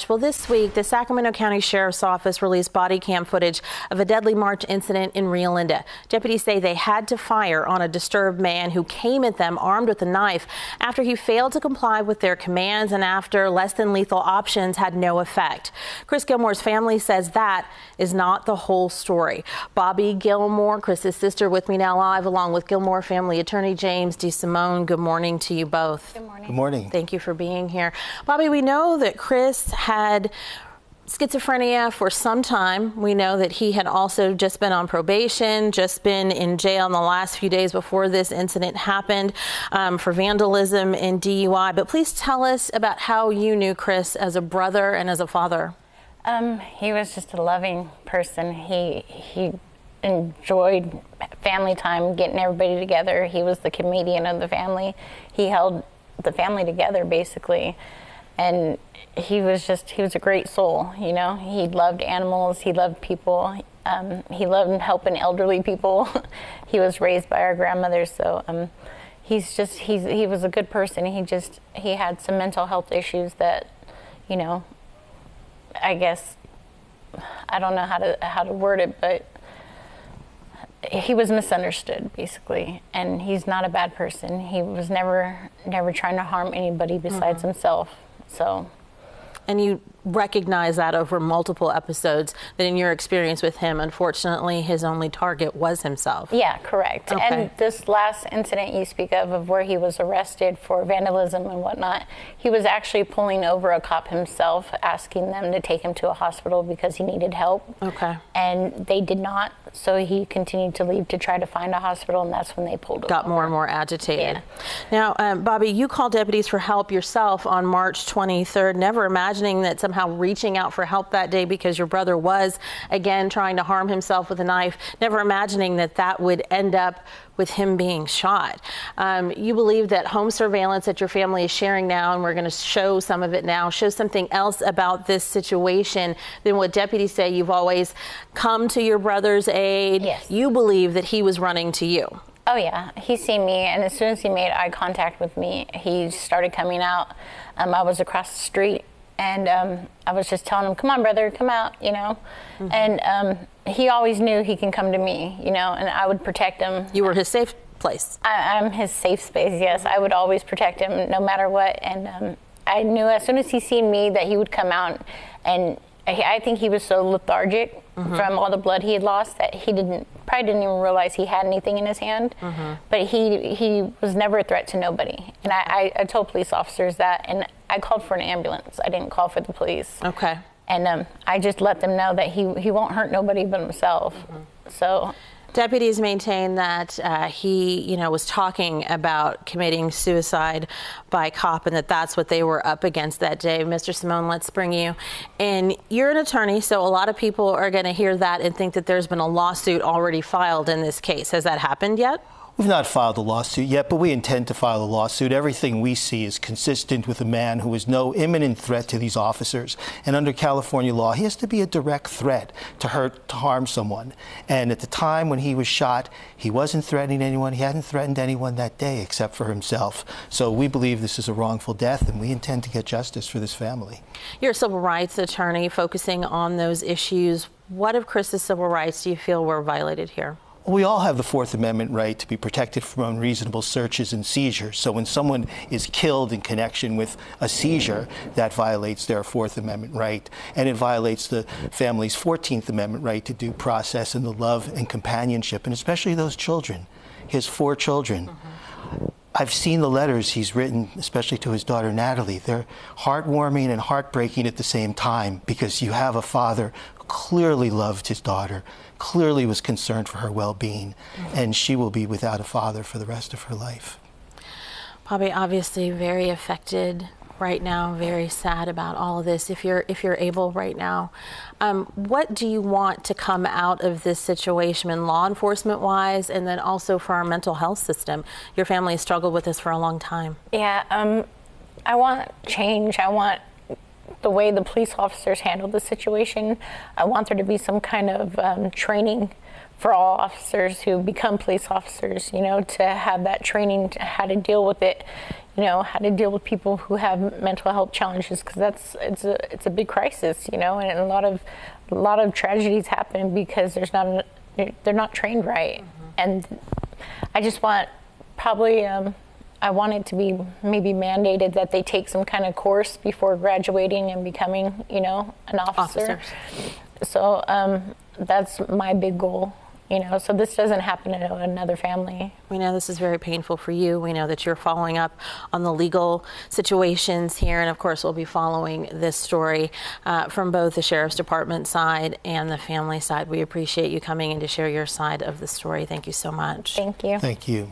March. Well, this week, the Sacramento County Sheriff's Office released body cam footage of a deadly March incident in Rio Linda. Deputies say they had to fire on a disturbed man who came at them armed with a knife after he failed to comply with their commands and after less than lethal options had no effect. Chris Gilmore's family says that is not the whole story. Bobby Gilmore, Chris's sister, with me now live, along with Gilmore family attorney James DeSimone. Good morning to you both. Good morning. Good morning. Thank you for being here. Bobby, we know that Chris had schizophrenia for some time. We know that he had also just been on probation, just been in jail in the last few days before this incident happened for vandalism and DUI. But please tell us about how you knew Chris as a brother and as a father. He was just a loving person. He enjoyed family time, getting everybody together. He was the comedian of the family. He held the family together, basically. And he was a great soul, you know. He loved animals, he loved people, he loved helping elderly people. He was raised by our grandmother, so he was a good person. He had some mental health issues that, you know, I guess, I don't know how to word it, but he was misunderstood, basically, and he's not a bad person. He was never trying to harm anybody besides himself. So, and you recognize that over multiple episodes, that in your experience with him, unfortunately, his only target was himself. Yeah, correct. Okay. And this last incident you speak of where he was arrested for vandalism and whatnot, he was actually pulling over a cop himself, asking them to take him to a hospital because he needed help. Okay. And they did not, so he continued to leave to try to find a hospital, and that's when they pulled him Got over. more and more agitated. Yeah. Now, Bobby, you called deputies for help yourself on March 23rd, never imagining that somehow reaching out for help that day because your brother was, again, trying to harm himself with a knife, never imagining that that would end up with him being shot. You believe that home surveillance that your family is sharing now, and we're going to show some of it now, shows something else about this situation than what deputies say. You've always come to your brother's aid. Yes. You believe that he was running to you. Oh yeah, he seen me, and as soon as he made eye contact with me, he started coming out. I was across the street, and I was just telling him, "Come on, brother, come out," you know. And he always knew he can come to me, you know, and I would protect him. You were his safe place. I'm his safe space, yes. I would always protect him no matter what. And I knew as soon as he seen me that he would come out, and I think he was so lethargic from all the blood he had lost that he probably didn't even realize he had anything in his hand. But he was never a threat to nobody. And I told police officers that, and I called for an ambulance. I didn't call for the police. Okay. And I just let them know that he won't hurt nobody but himself. So. Deputies maintain that he, you know, was talking about committing suicide by cop, and that that's what they were up against that day. Mr. Simone, let's bring you in. You're an attorney, so a lot of people are going to hear that and think that there's been a lawsuit already filed in this case. Has that happened yet? We've not filed a lawsuit yet, but we intend to file a lawsuit. Everything we see is consistent with a man who is no imminent threat to these officers. And under California law, he has to be a direct threat to harm someone. And at the time when he was shot, he wasn't threatening anyone. He hadn't threatened anyone that day except for himself. So we believe this is a wrongful death, and we intend to get justice for this family. You're a civil rights attorney focusing on those issues. What of Chris's civil rights do you feel were violated here? We all have the Fourth Amendment right to be protected from unreasonable searches and seizures. So when someone is killed in connection with a seizure, that violates their Fourth Amendment right. And it violates the family's 14th Amendment right to due process and the love and companionship, and especially those children, his 4 children. I've seen the letters he's written, especially to his daughter Natalie. They're heartwarming and heartbreaking at the same time, because you have a father who clearly loved his daughter, clearly was concerned for her well-being, and she will be without a father for the rest of her life. Bobby, obviously very affected right now, very sad about all of this. If you're able right now, what do you want to come out of this situation, law enforcement wise, and then also for our mental health system? Your family has struggled with this for a long time. Yeah, I want change. I want the way the police officers handled the situation. I want there to be some kind of training for all officers who become police officers, you know, to have that training to how to deal with it, you know, how to deal with people who have mental health challenges, because it's a big crisis, you know, and a lot of tragedies happen because they're not trained right. And I just want I want it to be maybe mandated that they take some kind of course before graduating and becoming, you know, an officer. So that's my big goal. You know, so this doesn't happen to another family. We know this is very painful for you. We know that you're following up on the legal situations here. And of course, we'll be following this story from both the Sheriff's Department side and the family side. We appreciate you coming in to share your side of the story. Thank you so much. Thank you. Thank you.